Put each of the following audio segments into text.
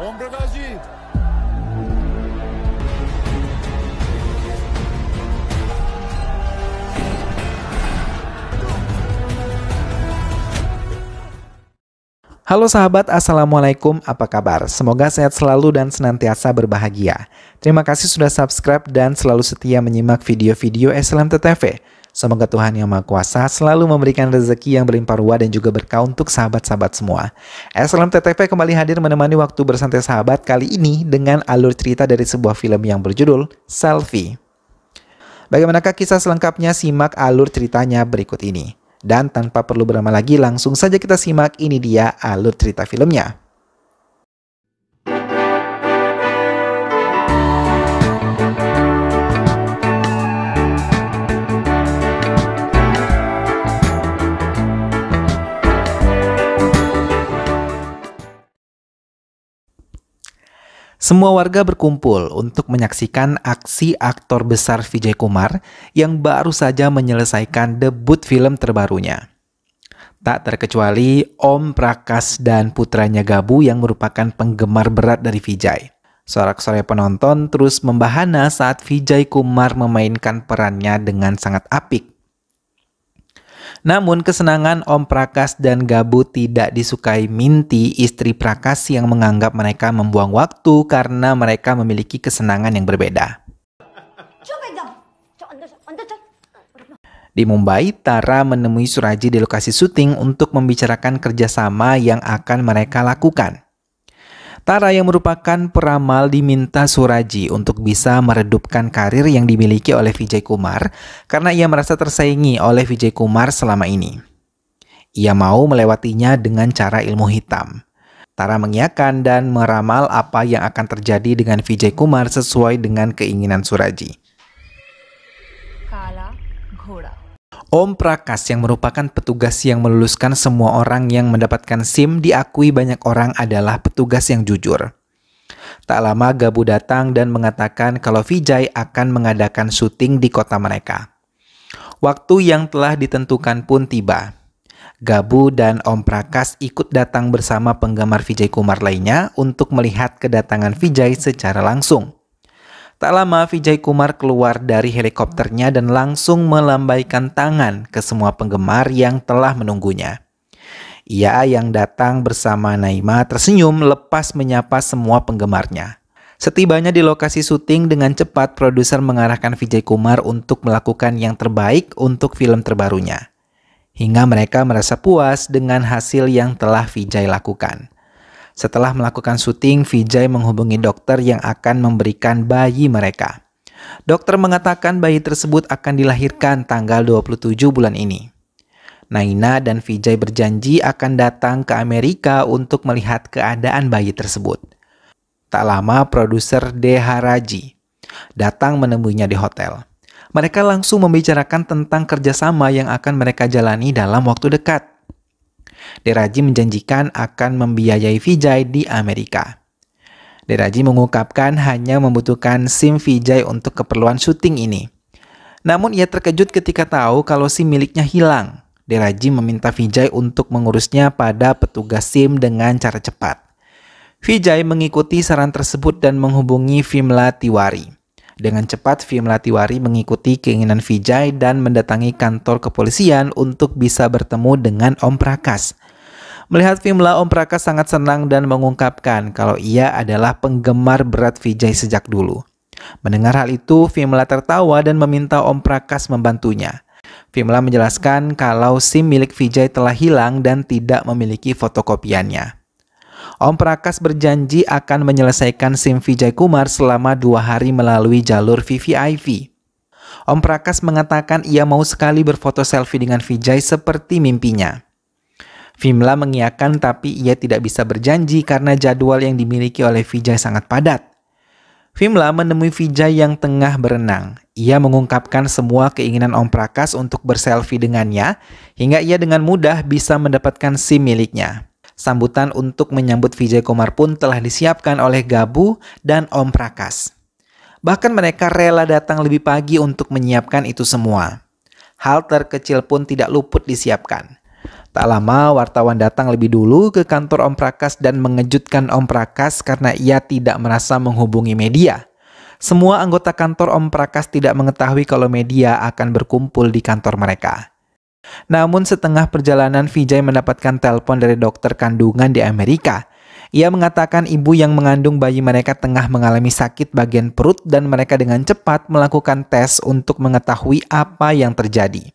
ओम प्रकाश ji. Halo sahabat, Assalamualaikum, apa kabar? Semoga sehat selalu dan senantiasa berbahagia. Terima kasih sudah subscribe dan selalu setia menyimak video-video SLMT-TV. Semoga Tuhan Yang Maha Kuasa selalu memberikan rezeki yang berlimpah ruah dan juga berkah untuk sahabat-sahabat semua. SLMT-TV kembali hadir menemani waktu bersantai sahabat kali ini dengan alur cerita dari sebuah film yang berjudul Selfie. Bagaimanakah kisah selengkapnya? Simak alur ceritanya berikut ini. Dan tanpa perlu berlama lagi, langsung saja kita simak, ini dia alur cerita filmnya. Semua warga berkumpul untuk menyaksikan aksi aktor besar Vijay Kumar yang baru saja menyelesaikan debut film terbarunya. Tak terkecuali Om Prakash dan putranya Gabu yang merupakan penggemar berat dari Vijay. Sorak-sorai penonton terus membahana saat Vijay Kumar memainkan perannya dengan sangat apik. Namun kesenangan Om Prakash dan Gabu tidak disukai Minty, istri Prakash yang menganggap mereka membuang waktu karena mereka memiliki kesenangan yang berbeda. Di Mumbai, Tara menemui Suraji di lokasi syuting untuk membicarakan kerjasama yang akan mereka lakukan. Tara yang merupakan peramal diminta Suraji untuk bisa meredupkan karir yang dimiliki oleh Vijay Kumar karena ia merasa tersaingi oleh Vijay Kumar selama ini. Ia mau melewatinya dengan cara ilmu hitam. Tara mengiyakan dan meramal apa yang akan terjadi dengan Vijay Kumar sesuai dengan keinginan Suraji. Kala Ghoda. Om Prakash yang merupakan petugas yang meluluskan semua orang yang mendapatkan SIM diakui banyak orang adalah petugas yang jujur. Tak lama Gabu datang dan mengatakan kalau Vijay akan mengadakan syuting di kota mereka. Waktu yang telah ditentukan pun tiba. Gabu dan Om Prakash ikut datang bersama penggemar Vijay Kumar lainnya untuk melihat kedatangan Vijay secara langsung. Tak lama Vijay Kumar keluar dari helikopternya dan langsung melambaikan tangan ke semua penggemar yang telah menunggunya. Ia yang datang bersama Naima tersenyum lepas menyapa semua penggemarnya. Setibanya di lokasi syuting, dengan cepat produser mengarahkan Vijay Kumar untuk melakukan yang terbaik untuk film terbarunya. Hingga mereka merasa puas dengan hasil yang telah Vijay lakukan. Setelah melakukan syuting, Vijay menghubungi dokter yang akan memberikan bayi mereka. Dokter mengatakan bayi tersebut akan dilahirkan tanggal 27 bulan ini. Naina dan Vijay berjanji akan datang ke Amerika untuk melihat keadaan bayi tersebut. Tak lama produser Deharaji datang menemuinya di hotel. Mereka langsung membicarakan tentang kerjasama yang akan mereka jalani dalam waktu dekat. Deraji menjanjikan akan membiayai Vijay di Amerika. Deraji mengungkapkan hanya membutuhkan SIM Vijay untuk keperluan syuting ini. Namun ia terkejut ketika tahu kalau SIM miliknya hilang. Deraji meminta Vijay untuk mengurusnya pada petugas SIM dengan cara cepat. Vijay mengikuti saran tersebut dan menghubungi Vimla Tiwari. Dengan cepat Vimla Tiwari mengikuti keinginan Vijay dan mendatangi kantor kepolisian untuk bisa bertemu dengan Om Prakash. Melihat Vimla, Om Prakash sangat senang dan mengungkapkan kalau ia adalah penggemar berat Vijay sejak dulu. Mendengar hal itu, Vimla tertawa dan meminta Om Prakash membantunya. Vimla menjelaskan kalau SIM milik Vijay telah hilang dan tidak memiliki fotokopiannya. Om Prakash berjanji akan menyelesaikan SIM Vijay Kumar selama 2 hari melalui jalur VVIP. Om Prakash mengatakan ia mau sekali berfoto selfie dengan Vijay seperti mimpinya. Vimla mengiyakan tapi ia tidak bisa berjanji karena jadwal yang dimiliki oleh Vijay sangat padat. Vimla menemui Vijay yang tengah berenang. Ia mengungkapkan semua keinginan Om Prakash untuk berselfie dengannya hingga ia dengan mudah bisa mendapatkan SIM miliknya. Sambutan untuk menyambut Vijay Kumar pun telah disiapkan oleh Gabu dan Om Prakash. Bahkan mereka rela datang lebih pagi untuk menyiapkan itu semua. Hal terkecil pun tidak luput disiapkan. Tak lama, wartawan datang lebih dulu ke kantor Om Prakas dan mengejutkan Om Prakas karena ia tidak merasa menghubungi media. Semua anggota kantor Om Prakas tidak mengetahui kalau media akan berkumpul di kantor mereka. Namun setengah perjalanan Vijay mendapatkan telepon dari dokter kandungan di Amerika. Ia mengatakan ibu yang mengandung bayi mereka tengah mengalami sakit bagian perut dan mereka dengan cepat melakukan tes untuk mengetahui apa yang terjadi.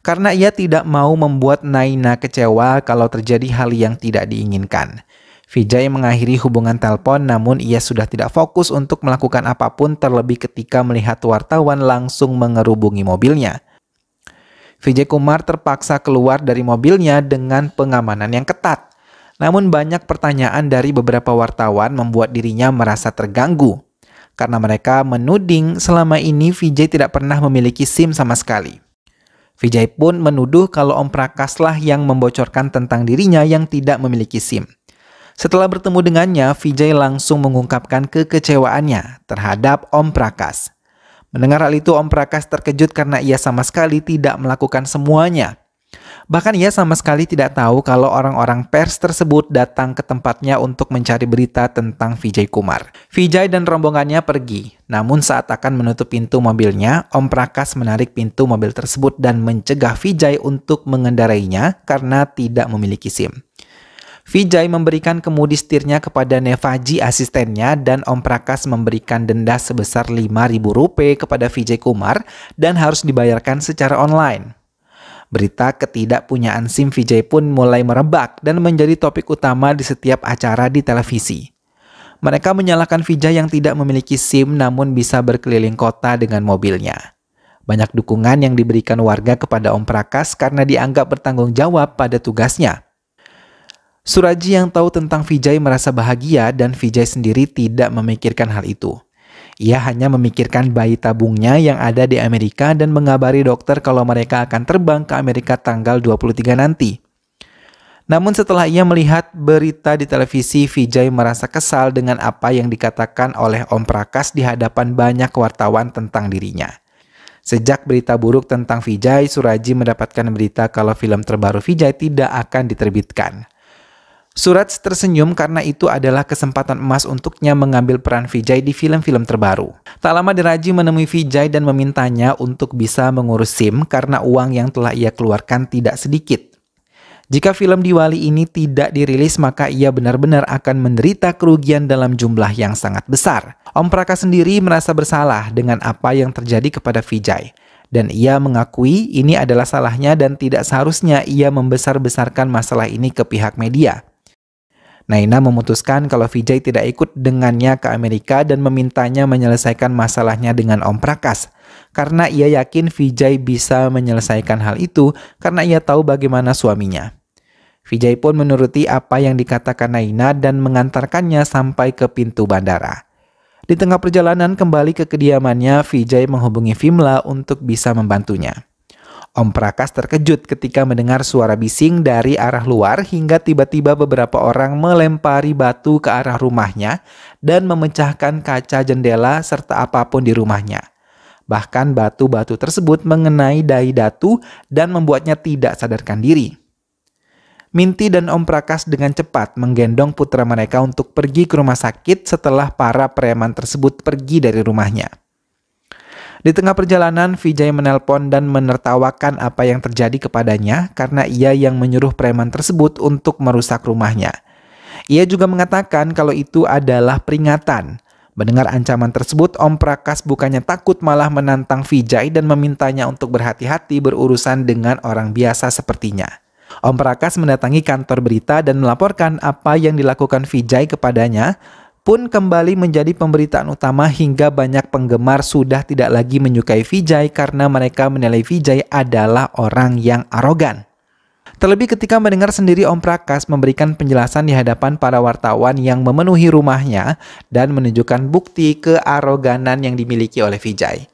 Karena ia tidak mau membuat Naina kecewa kalau terjadi hal yang tidak diinginkan. Vijay mengakhiri hubungan telepon namun ia sudah tidak fokus untuk melakukan apapun terlebih ketika melihat wartawan langsung mengerubungi mobilnya. Vijay Kumar terpaksa keluar dari mobilnya dengan pengamanan yang ketat. Namun banyak pertanyaan dari beberapa wartawan membuat dirinya merasa terganggu. Karena mereka menuding selama ini Vijay tidak pernah memiliki SIM sama sekali. Vijay pun menuduh kalau Om Prakas lah yang membocorkan tentang dirinya yang tidak memiliki SIM. Setelah bertemu dengannya, Vijay langsung mengungkapkan kekecewaannya terhadap Om Prakas. Mendengar hal itu, Om Prakas terkejut karena ia sama sekali tidak melakukan semuanya. Bahkan ia sama sekali tidak tahu kalau orang-orang pers tersebut datang ke tempatnya untuk mencari berita tentang Vijay Kumar. Vijay dan rombongannya pergi, namun saat akan menutup pintu mobilnya, Om Prakas menarik pintu mobil tersebut dan mencegah Vijay untuk mengendarainya karena tidak memiliki SIM. Vijay memberikan kemudi setirnya kepada Nevaji asistennya dan Om Prakas memberikan denda sebesar Rp5.000 kepada Vijay Kumar dan harus dibayarkan secara online. Berita ketidakpunyaan SIM Vijay pun mulai merebak dan menjadi topik utama di setiap acara di televisi. Mereka menyalahkan Vijay yang tidak memiliki SIM namun bisa berkeliling kota dengan mobilnya. Banyak dukungan yang diberikan warga kepada Om Prakas karena dianggap bertanggung jawab pada tugasnya. Suraji yang tahu tentang Vijay merasa bahagia dan Vijay sendiri tidak memikirkan hal itu. Ia hanya memikirkan bayi tabungnya yang ada di Amerika dan mengabari dokter kalau mereka akan terbang ke Amerika tanggal 23 nanti. Namun setelah ia melihat berita di televisi, Vijay merasa kesal dengan apa yang dikatakan oleh Om Prakas di hadapan banyak wartawan tentang dirinya. Sejak berita buruk tentang Vijay, Suraji mendapatkan berita kalau film terbaru Vijay tidak akan diterbitkan. Suraj tersenyum karena itu adalah kesempatan emas untuknya mengambil peran Vijay di film-film terbaru. Tak lama Raji menemui Vijay dan memintanya untuk bisa mengurus SIM karena uang yang telah ia keluarkan tidak sedikit. Jika film Diwali ini tidak dirilis maka ia benar-benar akan menderita kerugian dalam jumlah yang sangat besar. Om Prakas sendiri merasa bersalah dengan apa yang terjadi kepada Vijay. Dan ia mengakui ini adalah salahnya dan tidak seharusnya ia membesar-besarkan masalah ini ke pihak media. Naina memutuskan kalau Vijay tidak ikut dengannya ke Amerika dan memintanya menyelesaikan masalahnya dengan Om Prakas. Karena ia yakin Vijay bisa menyelesaikan hal itu karena ia tahu bagaimana suaminya. Vijay pun menuruti apa yang dikatakan Naina dan mengantarkannya sampai ke pintu bandara. Di tengah perjalanan kembali ke kediamannya, Vijay menghubungi Vimla untuk bisa membantunya. Om Prakas terkejut ketika mendengar suara bising dari arah luar hingga tiba-tiba beberapa orang melempari batu ke arah rumahnya dan memecahkan kaca jendela serta apapun di rumahnya. Bahkan batu-batu tersebut mengenai dahi Datu dan membuatnya tidak sadarkan diri. Minty dan Om Prakas dengan cepat menggendong putra mereka untuk pergi ke rumah sakit setelah para preman tersebut pergi dari rumahnya. Di tengah perjalanan, Vijay menelpon dan menertawakan apa yang terjadi kepadanya karena ia yang menyuruh preman tersebut untuk merusak rumahnya. Ia juga mengatakan kalau itu adalah peringatan. Mendengar ancaman tersebut, Om Prakas bukannya takut malah menantang Vijay dan memintanya untuk berhati-hati berurusan dengan orang biasa sepertinya. Om Prakas mendatangi kantor berita dan melaporkan apa yang dilakukan Vijay kepadanya, pun kembali menjadi pemberitaan utama hingga banyak penggemar sudah tidak lagi menyukai Vijay karena mereka menilai Vijay adalah orang yang arogan. Terlebih ketika mendengar sendiri Om Prakas memberikan penjelasan di hadapan para wartawan yang memenuhi rumahnya dan menunjukkan bukti kearoganan yang dimiliki oleh Vijay.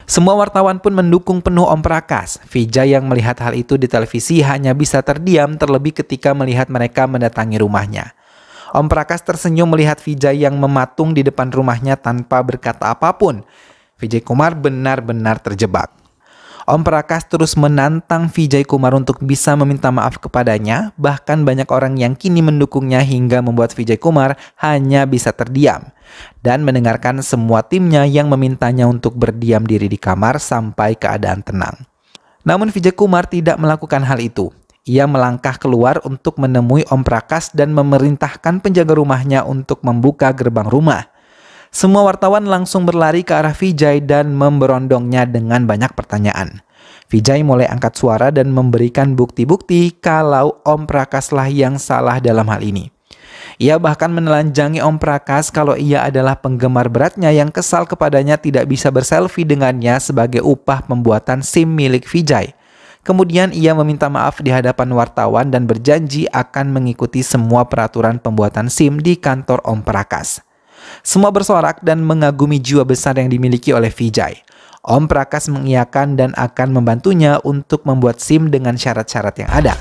Semua wartawan pun mendukung penuh Om Prakas. Vijay yang melihat hal itu di televisi hanya bisa terdiam terlebih ketika melihat mereka mendatangi rumahnya. Om Prakas tersenyum melihat Vijay yang mematung di depan rumahnya tanpa berkata apapun. Vijay Kumar benar-benar terjebak. Om Prakash terus menantang Vijay Kumar untuk bisa meminta maaf kepadanya, bahkan banyak orang yang kini mendukungnya hingga membuat Vijay Kumar hanya bisa terdiam dan mendengarkan semua timnya yang memintanya untuk berdiam diri di kamar sampai keadaan tenang. Namun Vijay Kumar tidak melakukan hal itu. Ia melangkah keluar untuk menemui Om Prakash dan memerintahkan penjaga rumahnya untuk membuka gerbang rumah. Semua wartawan langsung berlari ke arah Vijay dan memberondongnya dengan banyak pertanyaan. Vijay mulai angkat suara dan memberikan bukti-bukti kalau Om Prakash lah yang salah dalam hal ini. Ia bahkan menelanjangi Om Prakash kalau ia adalah penggemar beratnya yang kesal kepadanya tidak bisa berselfie dengannya sebagai upah pembuatan SIM milik Vijay. Kemudian ia meminta maaf di hadapan wartawan dan berjanji akan mengikuti semua peraturan pembuatan SIM di kantor Om Prakash. Semua bersorak dan mengagumi jiwa besar yang dimiliki oleh Vijay. Om Prakash mengiyakan dan akan membantunya untuk membuat SIM dengan syarat-syarat yang ada.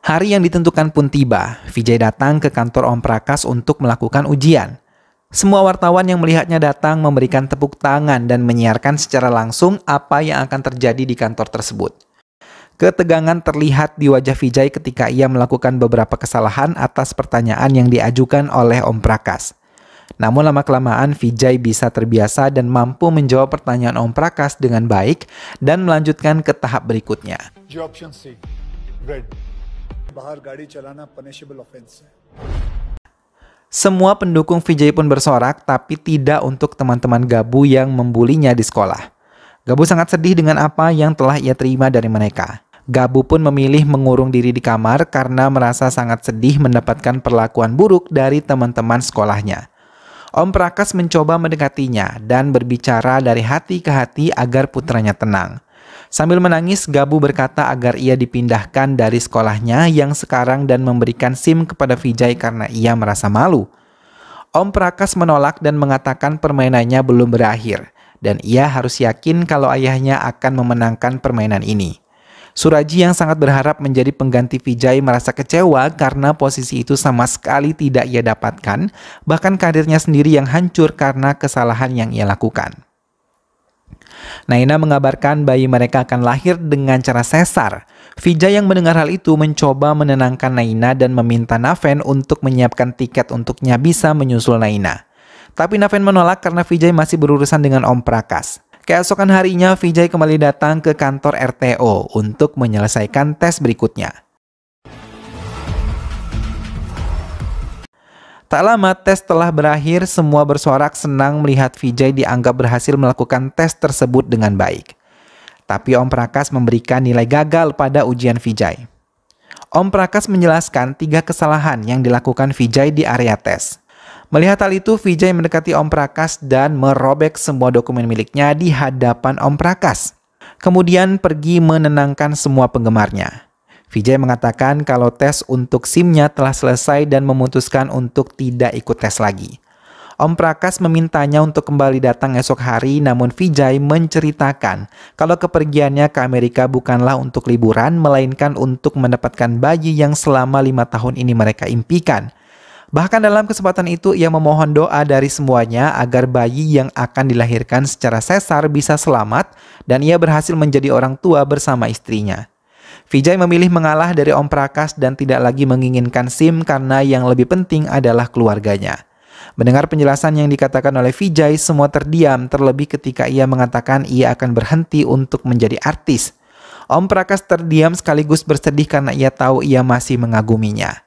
Hari yang ditentukan pun tiba. Vijay datang ke kantor Om Prakash untuk melakukan ujian. Semua wartawan yang melihatnya datang memberikan tepuk tangan dan menyiarkan secara langsung apa yang akan terjadi di kantor tersebut. Ketegangan terlihat di wajah Vijay ketika ia melakukan beberapa kesalahan atas pertanyaan yang diajukan oleh Om Prakash. Namun lama-kelamaan Vijay bisa terbiasa dan mampu menjawab pertanyaan Om Prakash dengan baik dan melanjutkan ke tahap berikutnya. Option C, red. Bahar gadi chalana punishable offense. Semua pendukung Vijay pun bersorak, tapi tidak untuk teman-teman Gabu yang membulinya di sekolah. Gabu sangat sedih dengan apa yang telah ia terima dari mereka. Gabu pun memilih mengurung diri di kamar karena merasa sangat sedih mendapatkan perlakuan buruk dari teman-teman sekolahnya. Om Prakash mencoba mendekatinya dan berbicara dari hati ke hati agar putranya tenang. Sambil menangis, Gabu berkata agar ia dipindahkan dari sekolahnya yang sekarang dan memberikan SIM kepada Vijay karena ia merasa malu. Om Prakash menolak dan mengatakan permainannya belum berakhir dan ia harus yakin kalau ayahnya akan memenangkan permainan ini. Suraji yang sangat berharap menjadi pengganti Vijay merasa kecewa karena posisi itu sama sekali tidak ia dapatkan, bahkan karirnya sendiri yang hancur karena kesalahan yang ia lakukan. Naina mengabarkan bayi mereka akan lahir dengan cara sesar. Vijay yang mendengar hal itu mencoba menenangkan Naina dan meminta Naven untuk menyiapkan tiket untuknya bisa menyusul Naina. Tapi Naven menolak karena Vijay masih berurusan dengan Om Prakash. Keesokan harinya, Vijay kembali datang ke kantor RTO untuk menyelesaikan tes berikutnya. Tak lama tes telah berakhir, semua bersorak senang melihat Vijay dianggap berhasil melakukan tes tersebut dengan baik. Tapi Om Prakash memberikan nilai gagal pada ujian Vijay. Om Prakash menjelaskan 3 kesalahan yang dilakukan Vijay di area tes. Melihat hal itu, Vijay mendekati Om Prakash dan merobek semua dokumen miliknya di hadapan Om Prakash. Kemudian pergi menenangkan semua penggemarnya. Vijay mengatakan kalau tes untuk SIM-nya telah selesai dan memutuskan untuk tidak ikut tes lagi. Om Prakash memintanya untuk kembali datang esok hari, namun Vijay menceritakan kalau kepergiannya ke Amerika bukanlah untuk liburan, melainkan untuk mendapatkan bayi yang selama 5 tahun ini mereka impikan. Bahkan dalam kesempatan itu ia memohon doa dari semuanya agar bayi yang akan dilahirkan secara sesar bisa selamat dan ia berhasil menjadi orang tua bersama istrinya. Vijay memilih mengalah dari Om Prakash dan tidak lagi menginginkan SIM karena yang lebih penting adalah keluarganya. Mendengar penjelasan yang dikatakan oleh Vijay, semua terdiam terlebih ketika ia mengatakan ia akan berhenti untuk menjadi artis. Om Prakash terdiam sekaligus bersedih karena ia tahu ia masih mengaguminya.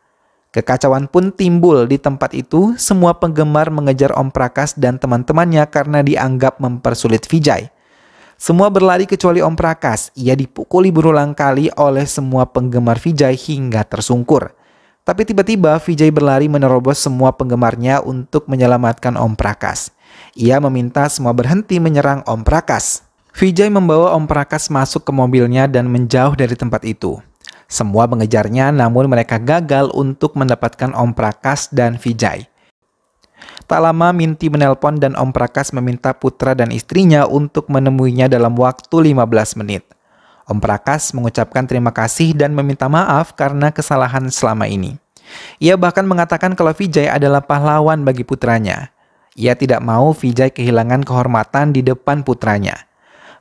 Kekacauan pun timbul di tempat itu, semua penggemar mengejar Om Prakash dan teman-temannya karena dianggap mempersulit Vijay. Semua berlari kecuali Om Prakash, ia dipukuli berulang kali oleh semua penggemar Vijay hingga tersungkur. Tapi tiba-tiba Vijay berlari menerobos semua penggemarnya untuk menyelamatkan Om Prakash. Ia meminta semua berhenti menyerang Om Prakash. Vijay membawa Om Prakash masuk ke mobilnya dan menjauh dari tempat itu. Semua mengejarnya namun mereka gagal untuk mendapatkan Om Prakash dan Vijay. Tak lama Minty menelpon dan Om Prakash meminta putra dan istrinya untuk menemuinya dalam waktu 15 menit. Om Prakash mengucapkan terima kasih dan meminta maaf karena kesalahan selama ini. Ia bahkan mengatakan kalau Vijay adalah pahlawan bagi putranya. Ia tidak mau Vijay kehilangan kehormatan di depan putranya.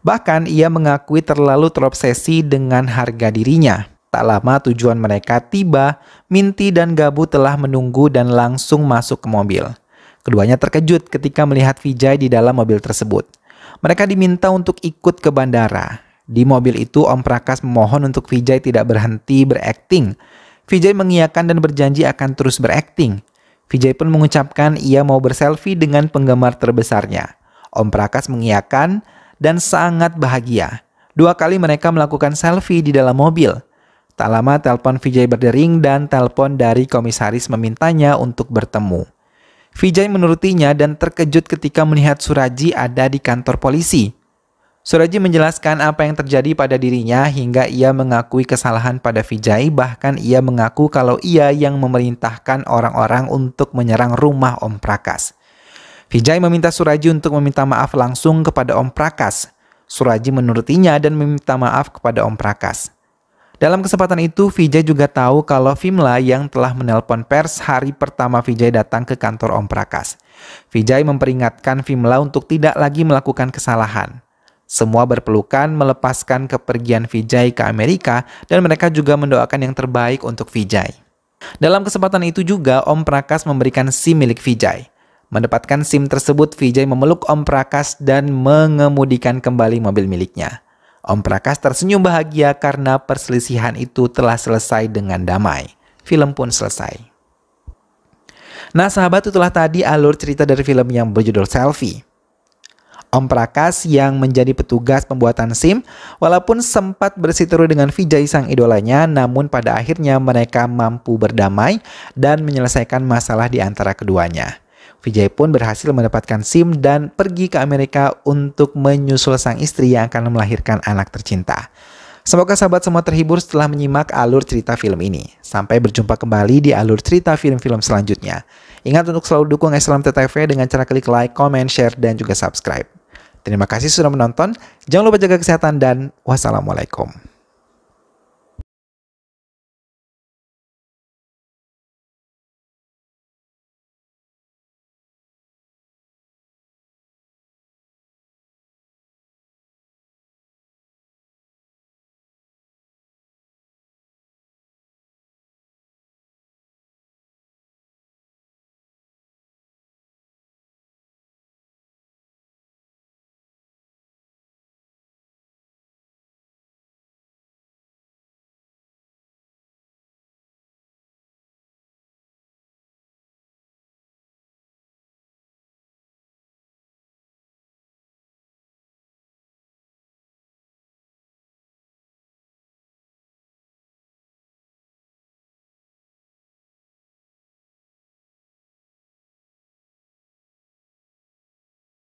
Bahkan ia mengakui terlalu terobsesi dengan harga dirinya. Tak lama tujuan mereka tiba, Minty dan Gabu telah menunggu dan langsung masuk ke mobil. Keduanya terkejut ketika melihat Vijay di dalam mobil tersebut. Mereka diminta untuk ikut ke bandara. Di mobil itu, Om Prakash memohon untuk Vijay tidak berhenti berakting. Vijay mengiyakan dan berjanji akan terus berakting. Vijay pun mengucapkan ia mau berselfie dengan penggemar terbesarnya. Om Prakash mengiyakan dan sangat bahagia. 2 kali mereka melakukan selfie di dalam mobil. Tak lama telepon Vijay berdering dan telepon dari komisaris memintanya untuk bertemu. Vijay menurutinya dan terkejut ketika melihat Suraji ada di kantor polisi. Suraji menjelaskan apa yang terjadi pada dirinya hingga ia mengakui kesalahan pada Vijay, bahkan ia mengaku kalau ia yang memerintahkan orang-orang untuk menyerang rumah Om Prakash. Vijay meminta Suraji untuk meminta maaf langsung kepada Om Prakash. Suraji menurutinya dan meminta maaf kepada Om Prakash. Dalam kesempatan itu, Vijay juga tahu kalau Vimla yang telah menelpon pers hari pertama Vijay datang ke kantor Om Prakash. Vijay memperingatkan Vimla untuk tidak lagi melakukan kesalahan. Semua berpelukan melepaskan kepergian Vijay ke Amerika dan mereka juga mendoakan yang terbaik untuk Vijay. Dalam kesempatan itu juga Om Prakash memberikan SIM milik Vijay. Mendapatkan SIM tersebut, Vijay memeluk Om Prakash dan mengemudikan kembali mobil miliknya. Om Prakash tersenyum bahagia karena perselisihan itu telah selesai dengan damai. Film pun selesai. Nah sahabat, itulah tadi alur cerita dari film yang berjudul Selfie. Om Prakash yang menjadi petugas pembuatan SIM, walaupun sempat bersiteru dengan Vijay sang idolanya, namun pada akhirnya mereka mampu berdamai dan menyelesaikan masalah di antara keduanya. Vijay pun berhasil mendapatkan SIM dan pergi ke Amerika untuk menyusul sang istri yang akan melahirkan anak tercinta. Semoga sahabat semua terhibur setelah menyimak alur cerita film ini. Sampai berjumpa kembali di alur cerita film-film selanjutnya. Ingat untuk selalu dukung Islam TV dengan cara klik like, comment, share, dan juga subscribe. Terima kasih sudah menonton. Jangan lupa jaga kesehatan dan wassalamualaikum.